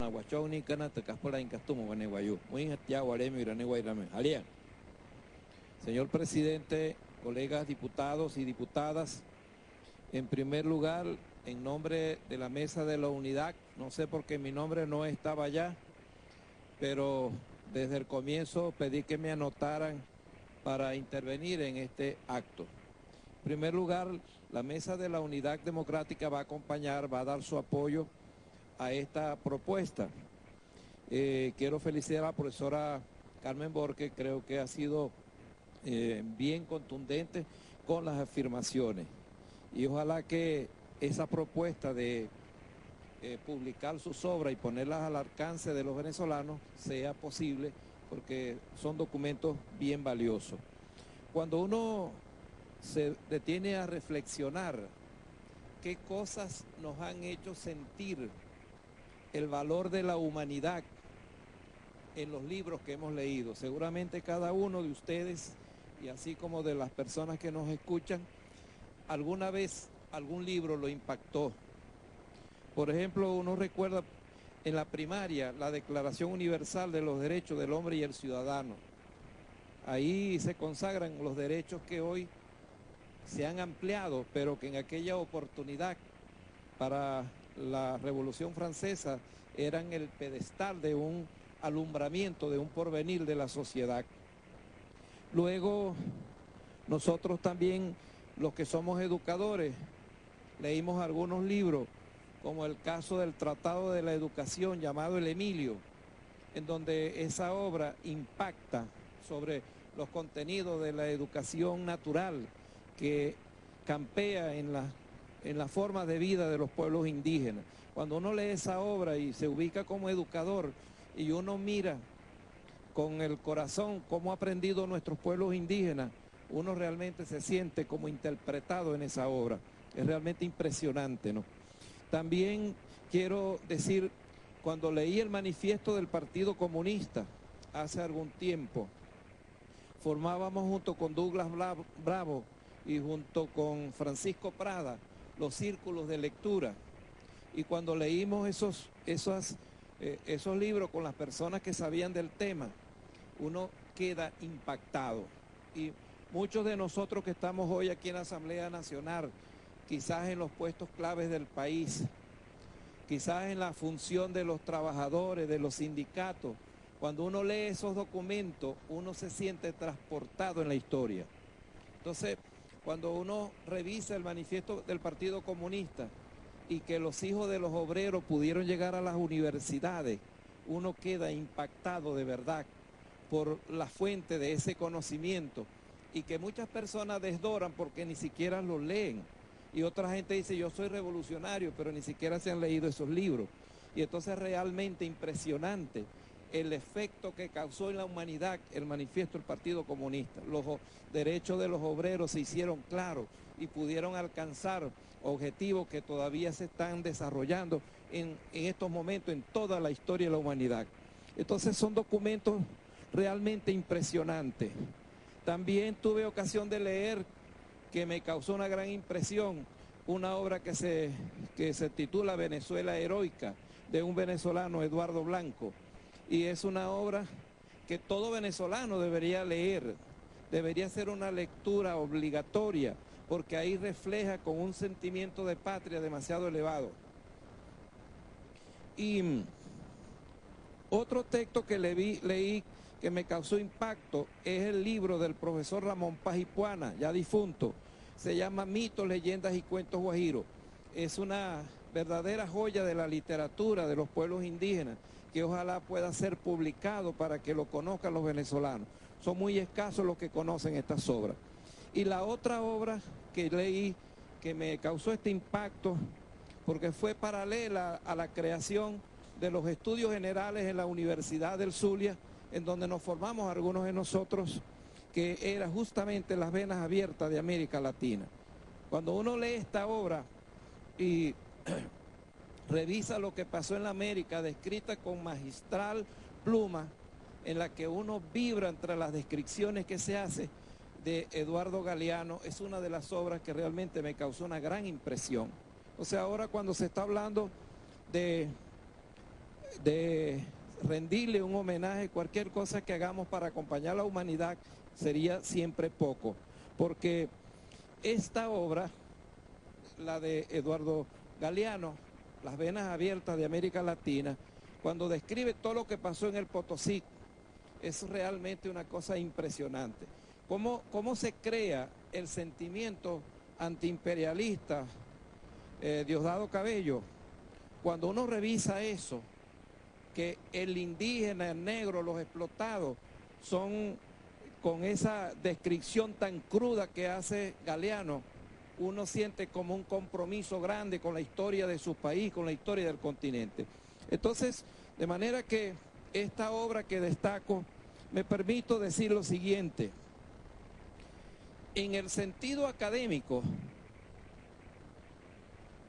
Nahuachón ni cana te caspola en castumo guaneguayú. Muy ya guaremi irane guairame. Alian. Señor presidente, colegas diputados y diputadas, en primer lugar, en nombre de la mesa de la unidad, no sé por qué mi nombre no estaba allá, pero desde el comienzo pedí que me anotaran para intervenir en este acto. En primer lugar, la mesa de la unidad democrática va a acompañar, va a dar su apoyo a esta propuesta. Quiero felicitar a la profesora Carmen Borque, creo que ha sido bien contundente con las afirmaciones. Y ojalá que esa propuesta de publicar sus obras y ponerlas al alcance de los venezolanos sea posible, porque son documentos bien valiosos. Cuando uno se detiene a reflexionar qué cosas nos han hecho sentir el valor de la humanidad en los libros que hemos leído, seguramente cada uno de ustedes y así como de las personas que nos escuchan, alguna vez algún libro lo impactó. Por ejemplo, uno recuerda en la primaria la Declaración Universal de los Derechos del Hombre y el Ciudadano. Ahí se consagran los derechos que hoy se han ampliado, pero que en aquella oportunidad para la Revolución Francesa eran el pedestal de un alumbramiento, de un porvenir de la sociedad. Luego, nosotros también, los que somos educadores, leímos algunos libros, como el caso del Tratado de la Educación llamado El Emilio, en donde esa obra impacta sobre los contenidos de la educación natural que campea en la forma de vida de los pueblos indígenas. Cuando uno lee esa obra y se ubica como educador y uno mira con el corazón cómo ha aprendido nuestros pueblos indígenas, uno realmente se siente como interpretado en esa obra. Es realmente impresionante, ¿no? También quiero decir, cuando leí el manifiesto del Partido Comunista hace algún tiempo, formábamos junto con Douglas Bravo y junto con Francisco Prada los círculos de lectura. Y cuando leímos esos libros con las personas que sabían del tema, uno queda impactado. Y muchos de nosotros que estamos hoy aquí en la Asamblea Nacional, quizás en los puestos claves del país, quizás en la función de los trabajadores, de los sindicatos, cuando uno lee esos documentos, uno se siente transportado en la historia. Entonces, cuando uno revisa el manifiesto del Partido Comunista y que los hijos de los obreros pudieron llegar a las universidades, uno queda impactado de verdad por la fuente de ese conocimiento y que muchas personas desdoran porque ni siquiera lo leen. Y otra gente dice, yo soy revolucionario, pero ni siquiera se han leído esos libros. Y entonces es realmente impresionante el efecto que causó en la humanidad el manifiesto del Partido Comunista. Los derechos de los obreros se hicieron claros y pudieron alcanzar objetivos que todavía se están desarrollando en estos momentos en toda la historia de la humanidad. Entonces son documentos realmente impresionantes. También tuve ocasión de leer, que me causó una gran impresión, una obra que se titula Venezuela Heroica, de un venezolano, Eduardo Blanco. Y es una obra que todo venezolano debería leer, debería ser una lectura obligatoria, porque ahí refleja con un sentimiento de patria demasiado elevado. Y otro texto que leí que me causó impacto es el libro del profesor Ramón Paz y Puana, ya difunto. Se llama Mitos, Leyendas y Cuentos Guajiros. Es una verdadera joya de la literatura de los pueblos indígenas, que ojalá pueda ser publicado para que lo conozcan los venezolanos. Son muy escasos los que conocen estas obras. Y la otra obra que leí que me causó este impacto, porque fue paralela a la creación de los estudios generales en la Universidad del Zulia, en donde nos formamos algunos de nosotros, que era justamente Las Venas Abiertas de América Latina. Cuando uno lee esta obra y revisa lo que pasó en la América, descrita con magistral pluma, en la que uno vibra entre las descripciones que se hace de Eduardo Galeano, es una de las obras que realmente me causó una gran impresión. O sea, ahora cuando se está hablando de de rendirle un homenaje, cualquier cosa que hagamos para acompañar a la humanidad sería siempre poco, porque esta obra, la de Eduardo Galeano, Las venas abiertas de América Latina, cuando describe todo lo que pasó en el Potosí, es realmente una cosa impresionante. ¿Cómo se crea el sentimiento antiimperialista, Diosdado Cabello? Cuando uno revisa eso, que el indígena, el negro, los explotados, son con esa descripción tan cruda que hace Galeano, uno siente como un compromiso grande con la historia de su país, con la historia del continente. Entonces, de manera que esta obra que destaco, me permito decir lo siguiente. En el sentido académico,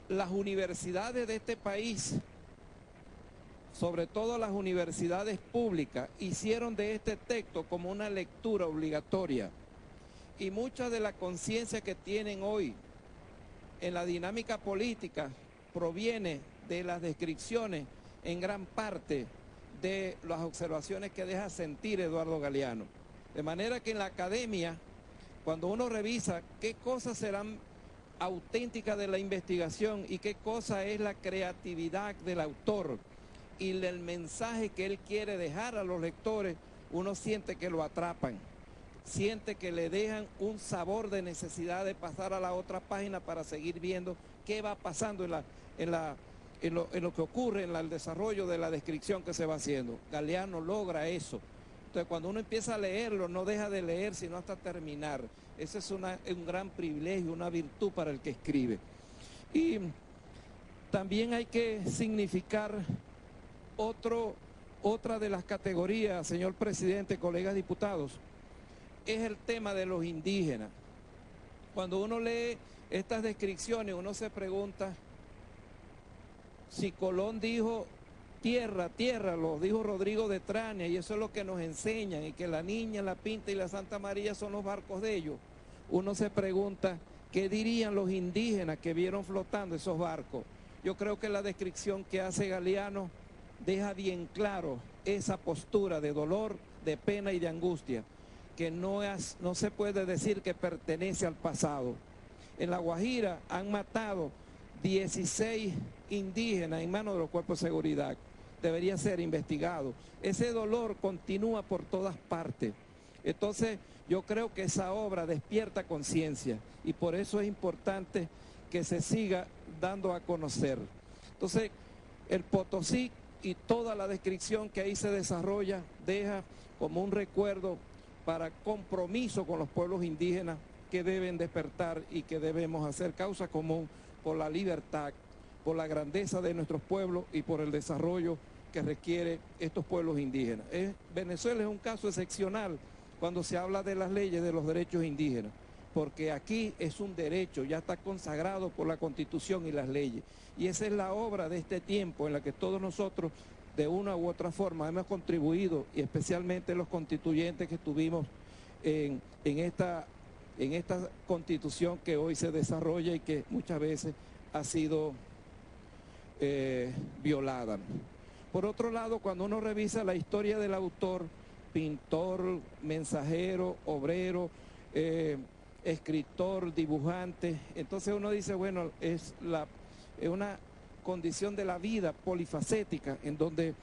las universidades de este país, sobre todo las universidades públicas, hicieron de este texto como una lectura obligatoria. Y mucha de la conciencia que tienen hoy en la dinámica política proviene de las descripciones en gran parte de las observaciones que deja sentir Eduardo Galeano. De manera que en la academia, cuando uno revisa qué cosas serán auténticas de la investigación y qué cosa es la creatividad del autor y el mensaje que él quiere dejar a los lectores, uno siente que lo atrapan, siente que le dejan un sabor de necesidad de pasar a la otra página para seguir viendo qué va pasando en lo que ocurre en el desarrollo de la descripción que se va haciendo. Galeano logra eso. Entonces, cuando uno empieza a leerlo, no deja de leer, sino hasta terminar. Ese es un gran privilegio, una virtud para el que escribe. Y también hay que significar otra de las categorías, señor presidente, colegas diputados, es el tema de los indígenas. Cuando uno lee estas descripciones, uno se pregunta si Colón dijo tierra, tierra, lo dijo Rodrigo de Trania, y eso es lo que nos enseñan, y que la Niña, la Pinta y la Santa María son los barcos de ellos. Uno se pregunta, ¿qué dirían los indígenas que vieron flotando esos barcos? Yo creo que la descripción que hace Galeano deja bien claro esa postura de dolor, de pena y de angustia, que no se puede decir que pertenece al pasado. En La Guajira han matado 16 indígenas en manos de los cuerpos de seguridad. Debería ser investigado. Ese dolor continúa por todas partes. Entonces, yo creo que esa obra despierta conciencia y por eso es importante que se siga dando a conocer. Entonces, el Potosí y toda la descripción que ahí se desarrolla deja como un recuerdo para compromiso con los pueblos indígenas que deben despertar y que debemos hacer causa común por la libertad, por la grandeza de nuestros pueblos y por el desarrollo que requiere estos pueblos indígenas. Venezuela es un caso excepcional cuando se habla de las leyes de los derechos indígenas, porque aquí es un derecho, ya está consagrado por la Constitución y las leyes. Y esa es la obra de este tiempo en la que todos nosotros, de una u otra forma, hemos contribuido, y especialmente los constituyentes que estuvimos en esta Constitución que hoy se desarrolla y que muchas veces ha sido violada. Por otro lado, cuando uno revisa la historia del autor, pintor, mensajero, obrero, escritor, dibujante, entonces uno dice, bueno, es una condición de la vida polifacética en donde